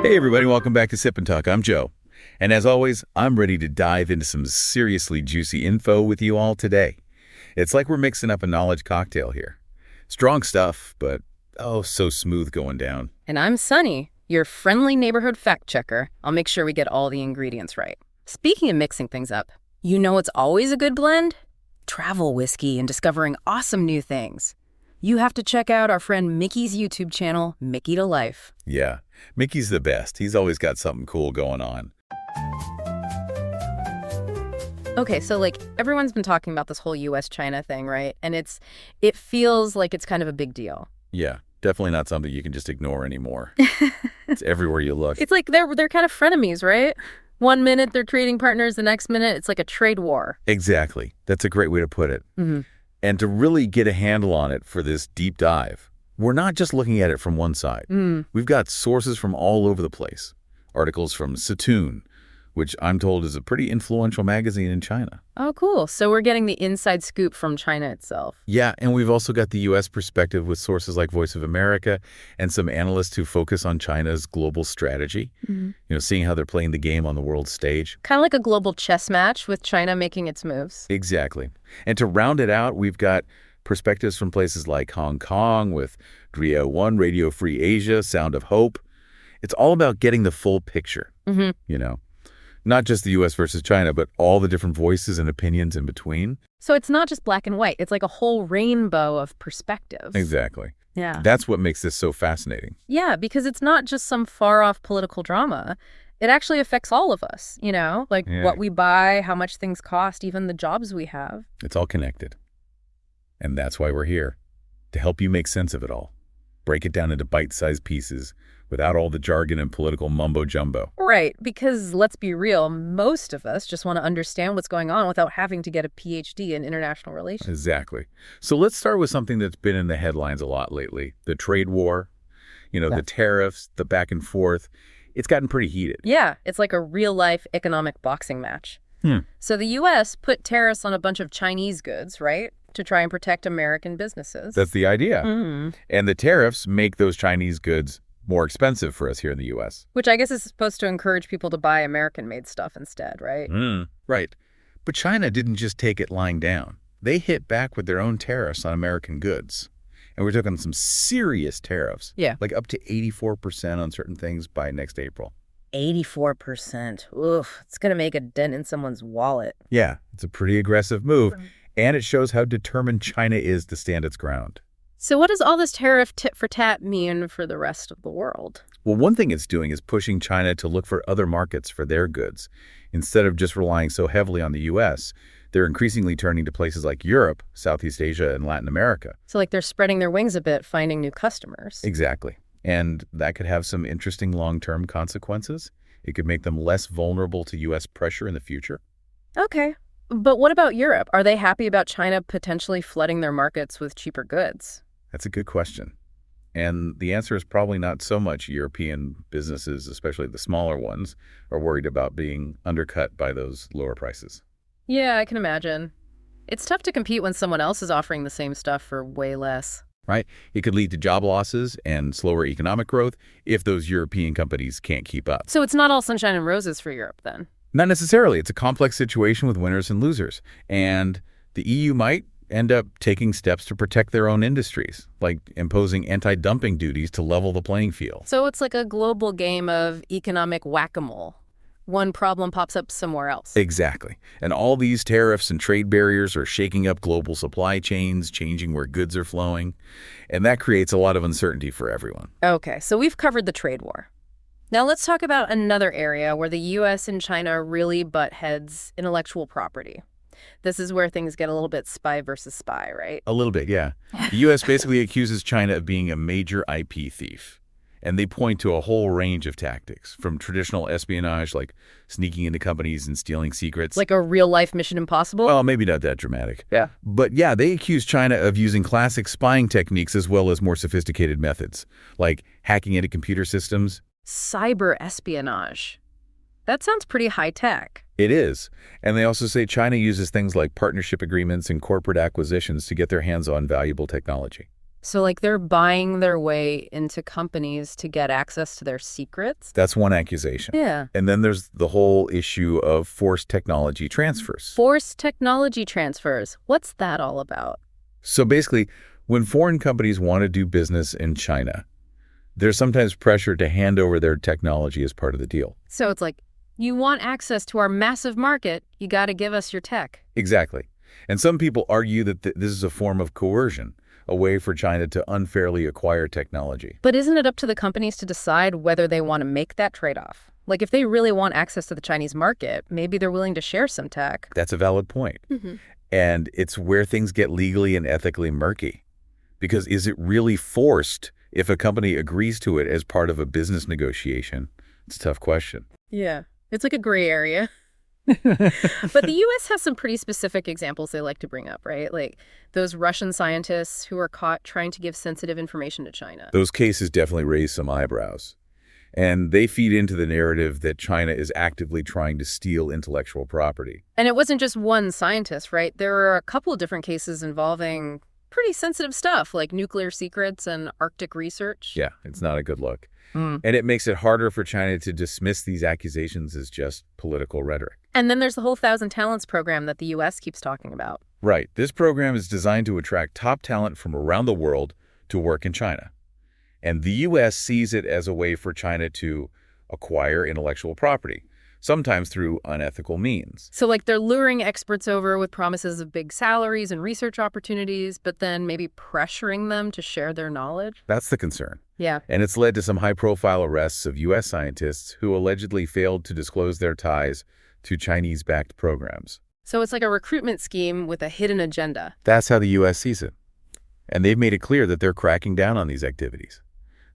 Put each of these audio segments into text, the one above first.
Hey everybody, welcome back to Sip and Talk. I'm Joe. And as always, I'm ready to dive into some seriously juicy info with you all today. It's like we're mixing up a knowledge cocktail here. Strong stuff, but oh, so smooth going down. And I'm Sunny, your friendly neighborhood fact checker. I'll make sure we get all the ingredients right. Speaking of mixing things up, you know it's always a good blend? Travel whiskey and discovering awesome new things. You have to check out our friend Micky's YouTube channel, Mickytolife. Yeah, Mickey's the best. He's always got something cool going on. Okay, so everyone's been talking about this whole US-China thing, right? And it feels like it's kind of a big deal. Yeah, definitely not something you can just ignore anymore. It's everywhere you look. It's like they're kind of frenemies, right? One minute they're trading partners, the next minute it's like a trade war. Exactly. That's a great way to put it. Mm-hmm. And to really get a handle on it for this deep dive, we're not just looking at it from one side. We've got sources from all over the place. Articles from Satoon, which I'm told is a pretty influential magazine in China. Oh, cool. So we're getting the inside scoop from China itself. Yeah, and we've also got the U.S. perspective with sources like Voice of America and some analysts who focus on China's global strategy, seeing how they're playing the game on the world stage. Kind of like a global chess match with China making its moves. Exactly. And to round it out, we've got perspectives from places like Hong Kong with 301 Radio Free Asia, Sound of Hope. It's all about getting the full picture, Not just the U.S. versus China, but all the different voices and opinions in between. So it's not just black and white. It's like a whole rainbow of perspectives. Exactly. Yeah. That's what makes this so fascinating. Yeah, because it's not just some far-off political drama. It actually affects all of us, what we buy, how much things cost, even the jobs we have. It's all connected. And that's why we're here, to help you make sense of it all. Break it down into bite-sized pieces without all the jargon and political mumbo-jumbo. Right, because let's be real, most of us just want to understand what's going on without having to get a PhD in international relations. Exactly. So let's start with something that's been in the headlines a lot lately. The trade war, the tariffs, the back and forth. It's gotten pretty heated. Yeah, it's like a real-life economic boxing match. So the U.S. put tariffs on a bunch of Chinese goods, right, to try and protect American businesses. That's the idea. And the tariffs make those Chinese goods more expensive for us here in the U.S. Which I guess is supposed to encourage people to buy American-made stuff instead, right? Right. But China didn't just take it lying down. They hit back with their own tariffs on American goods. And we're talking some serious tariffs. Yeah. Like up to 84% on certain things by next April. 84%. Oof, it's going to make a dent in someone's wallet. Yeah, it's a pretty aggressive move. And it shows how determined China is to stand its ground. So what does all this tariff tit for tat mean for the rest of the world? Well, one thing it's doing is pushing China to look for other markets for their goods. Instead of just relying so heavily on the U.S., they're increasingly turning to places like Europe, Southeast Asia, and Latin America. So they're spreading their wings a bit, finding new customers. Exactly. And that could have some interesting long-term consequences. It could make them less vulnerable to U.S. pressure in the future. Okay. But what about Europe? Are they happy about China potentially flooding their markets with cheaper goods? That's a good question. And the answer is probably not so much. European businesses, especially the smaller ones, are worried about being undercut by those lower prices. Yeah, I can imagine. It's tough to compete when someone else is offering the same stuff for way less. Right? It could lead to job losses and slower economic growth if those European companies can't keep up. So it's not all sunshine and roses for Europe then? Not necessarily. It's a complex situation with winners and losers. And the EU might end up taking steps to protect their own industries, like imposing anti-dumping duties to level the playing field. So it's like a global game of economic whack-a-mole. One problem pops up somewhere else. Exactly. And all these tariffs and trade barriers are shaking up global supply chains, changing where goods are flowing. And that creates a lot of uncertainty for everyone. Okay, so we've covered the trade war. Now let's talk about another area where the U.S. and China really butt heads: intellectual property. This is where things get a little bit spy versus spy, right? A little bit, yeah. The U.S. basically accuses China of being a major IP thief. And they point to a whole range of tactics, from traditional espionage, like sneaking into companies and stealing secrets. Like a real-life Mission Impossible? Well, maybe not that dramatic. Yeah. But yeah, they accuse China of using classic spying techniques as well as more sophisticated methods, like hacking into computer systems. Cyber espionage. That sounds pretty high-tech. It is. And they also say China uses things like partnership agreements and corporate acquisitions to get their hands on valuable technology. So like they're buying their way into companies to get access to their secrets? That's one accusation. Yeah. And then there's the whole issue of forced technology transfers. Forced technology transfers. What's that all about? So basically, when foreign companies want to do business in China, there's sometimes pressure to hand over their technology as part of the deal. So it's like, you want access to our massive market, you got to give us your tech. Exactly. And some people argue that this is a form of coercion, a way for China to unfairly acquire technology. But isn't it up to the companies to decide whether they want to make that trade-off? Like if they really want access to the Chinese market, maybe they're willing to share some tech. That's a valid point. And it's where things get legally and ethically murky. Because is it really forced if a company agrees to it as part of a business negotiation? It's a tough question. Yeah, it's like a gray area. But the U.S. has some pretty specific examples they like to bring up, right? Like those Russian scientists who are caught trying to give sensitive information to China. Those cases definitely raise some eyebrows. And they feed into the narrative that China is actively trying to steal intellectual property. And it wasn't just one scientist, right? There were a couple of different cases involving pretty sensitive stuff like nuclear secrets and Arctic research. Yeah, it's not a good look. And it makes it harder for China to dismiss these accusations as just political rhetoric. And then there's the whole Thousand Talents program that the U.S. keeps talking about. Right. This program is designed to attract top talent from around the world to work in China. And the U.S. sees it as a way for China to acquire intellectual property, sometimes through unethical means. So like they're luring experts over with promises of big salaries and research opportunities, but then maybe pressuring them to share their knowledge? That's the concern. Yeah. And it's led to some high-profile arrests of U.S. scientists who allegedly failed to disclose their ties to Chinese-backed programs. So it's like a recruitment scheme with a hidden agenda. That's how the U.S. sees it. And they've made it clear that they're cracking down on these activities.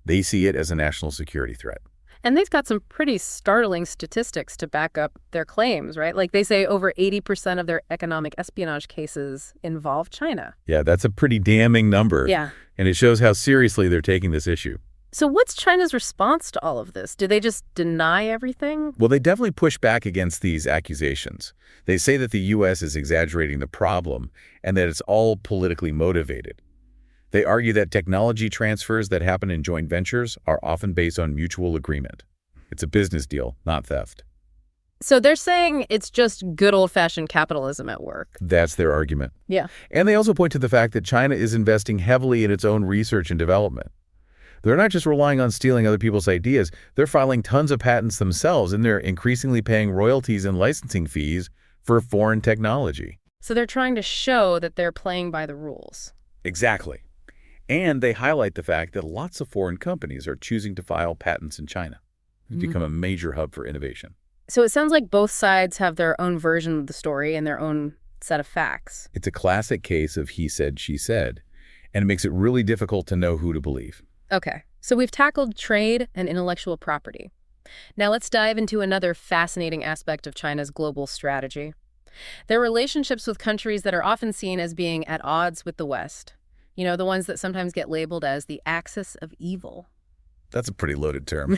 They see it as a national security threat. And they've got some pretty startling statistics to back up their claims, right? Like they say over 80% of their economic espionage cases involve China. Yeah, that's a pretty damning number. Yeah. And it shows how seriously they're taking this issue. So what's China's response to all of this? Do they just deny everything? Well, they definitely push back against these accusations. They say that the U.S. is exaggerating the problem and that it's all politically motivated. They argue that technology transfers that happen in joint ventures are often based on mutual agreement. It's a business deal, not theft. So they're saying it's just good old-fashioned capitalism at work. That's their argument. Yeah. And they also point to the fact that China is investing heavily in its own research and development. They're not just relying on stealing other people's ideas. They're filing tons of patents themselves, and they're increasingly paying royalties and licensing fees for foreign technology. So they're trying to show that they're playing by the rules. Exactly. And they highlight the fact that lots of foreign companies are choosing to file patents in China. It's become a major hub for innovation. So it sounds like both sides have their own version of the story and their own set of facts. It's a classic case of he said, she said, and it makes it really difficult to know who to believe. Okay, so we've tackled trade and intellectual property. Now let's dive into another fascinating aspect of China's global strategy. Their relationships with countries that are often seen as being at odds with the West. You know, the ones that sometimes get labeled as the axis of evil. That's a pretty loaded term.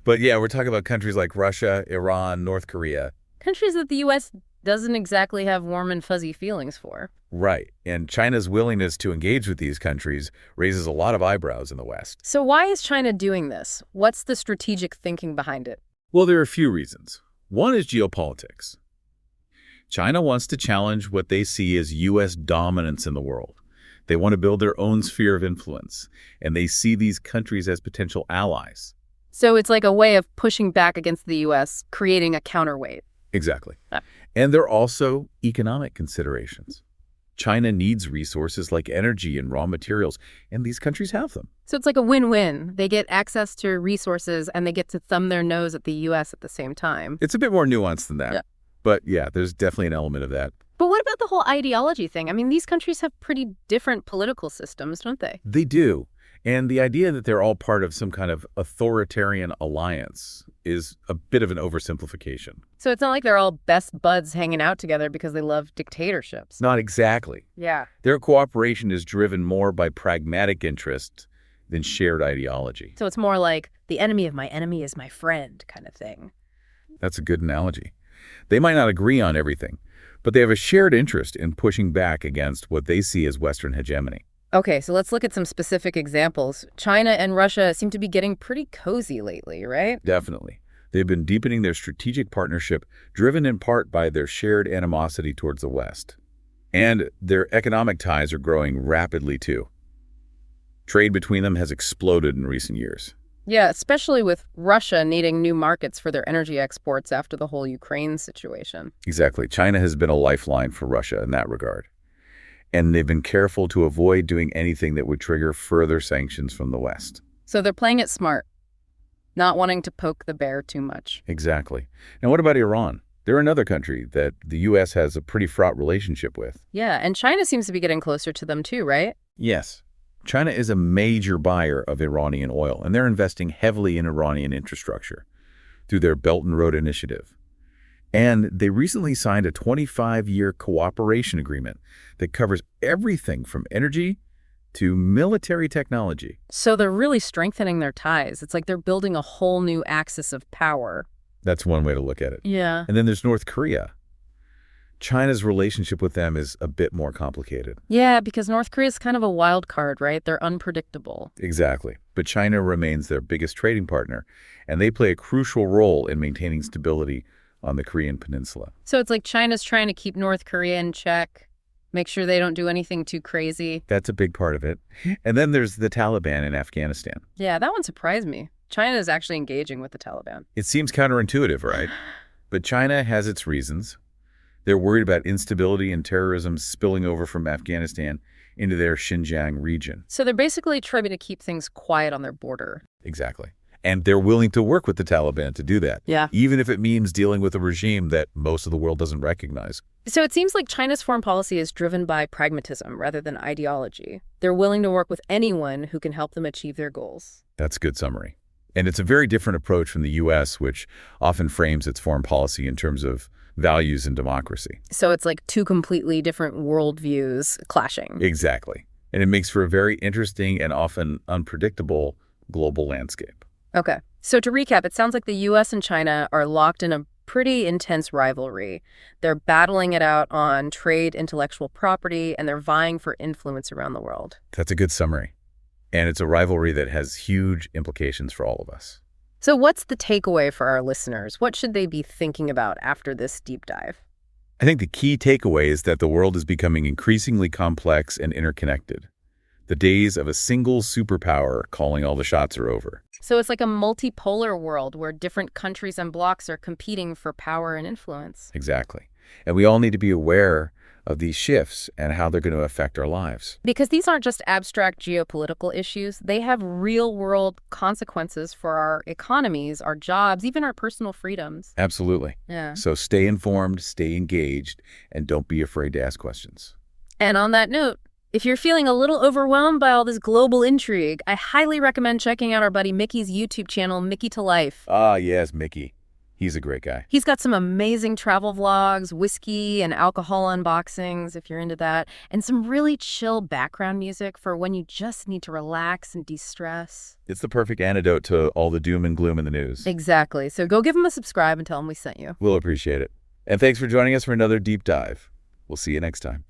But yeah, we're talking about countries like Russia, Iran, North Korea. Countries that the U.S. doesn't exactly have warm and fuzzy feelings for. Right. And China's willingness to engage with these countries raises a lot of eyebrows in the West. So why is China doing this? What's the strategic thinking behind it? Well, there are a few reasons. One is geopolitics. China wants to challenge what they see as U.S. dominance in the world. They want to build their own sphere of influence, and they see these countries as potential allies. So it's like a way of pushing back against the U.S., creating a counterweight. Exactly. And there are also economic considerations. China needs resources like energy and raw materials, and these countries have them. So it's like a win-win. They get access to resources, and they get to thumb their nose at the U.S. at the same time. It's a bit more nuanced than that. Yeah. But yeah, there's definitely an element of that. But what about the whole ideology thing? I mean, these countries have pretty different political systems, don't they? They do. And the idea that they're all part of some kind of authoritarian alliance is a bit of an oversimplification. So it's not like they're all best buds hanging out together because they love dictatorships. Not exactly. Yeah. Their cooperation is driven more by pragmatic interest than shared ideology. So it's more like the enemy of my enemy is my friend kind of thing. That's a good analogy. They might not agree on everything, but they have a shared interest in pushing back against what they see as Western hegemony. Okay, so let's look at some specific examples. China and Russia seem to be getting pretty cozy lately, right? Definitely. They've been deepening their strategic partnership, driven in part by their shared animosity towards the West. And their economic ties are growing rapidly, too. Trade between them has exploded in recent years. Yeah, especially with Russia needing new markets for their energy exports after the whole Ukraine situation. Exactly. China has been a lifeline for Russia in that regard. And they've been careful to avoid doing anything that would trigger further sanctions from the West. So they're playing it smart, not wanting to poke the bear too much. Exactly. Now, what about Iran? They're another country that the U.S. has a pretty fraught relationship with. Yeah, and China seems to be getting closer to them too, right? Yes. China is a major buyer of Iranian oil, and they're investing heavily in Iranian infrastructure through their Belt and Road Initiative. And they recently signed a 25-year cooperation agreement that covers everything from energy to military technology. So they're really strengthening their ties. It's like they're building a whole new axis of power. That's one way to look at it. Yeah. And then there's North Korea. China's relationship with them is a bit more complicated. Yeah, because North Korea is kind of a wild card, right? They're unpredictable. Exactly. But China remains their biggest trading partner, and they play a crucial role in maintaining stability on the Korean peninsula. So it's like China's trying to keep North Korea in check, make sure they don't do anything too crazy. That's a big part of it. And then there's the Taliban in Afghanistan. Yeah, that one surprised me. China is actually engaging with the Taliban. It seems counterintuitive, right? But China has its reasons. They're worried about instability and terrorism spilling over from Afghanistan into their Xinjiang region. So they're basically trying to keep things quiet on their border. Exactly. And they're willing to work with the Taliban to do that. Yeah. Even if it means dealing with a regime that most of the world doesn't recognize. So it seems like China's foreign policy is driven by pragmatism rather than ideology. They're willing to work with anyone who can help them achieve their goals. That's a good summary. And it's a very different approach from the U.S., which often frames its foreign policy in terms of values and democracy. So it's like two completely different worldviews clashing. Exactly. And it makes for a very interesting and often unpredictable global landscape. Okay. So to recap, it sounds like the U.S. and China are locked in a pretty intense rivalry. They're battling it out on trade, intellectual property, and they're vying for influence around the world. That's a good summary. And it's a rivalry that has huge implications for all of us. So what's the takeaway for our listeners? What should they be thinking about after this deep dive? I think the key takeaway is that the world is becoming increasingly complex and interconnected. The days of a single superpower calling all the shots are over. So it's like a multipolar world where different countries and blocs are competing for power and influence. Exactly. And we all need to be aware of these shifts and how they're going to affect our lives. Because these aren't just abstract geopolitical issues. They have real-world consequences for our economies, our jobs, even our personal freedoms. Absolutely. Yeah. So stay informed, stay engaged, and don't be afraid to ask questions. And on that note, if you're feeling a little overwhelmed by all this global intrigue, I highly recommend checking out our buddy Micky's YouTube channel, Mickytolife. Ah, yes, Micky. He's a great guy. He's got some amazing travel vlogs, whiskey and alcohol unboxings, if you're into that, and some really chill background music for when you just need to relax and de-stress. It's the perfect antidote to all the doom and gloom in the news. Exactly. So go give him a subscribe and tell him we sent you. We'll appreciate it. And thanks for joining us for another deep dive. We'll see you next time.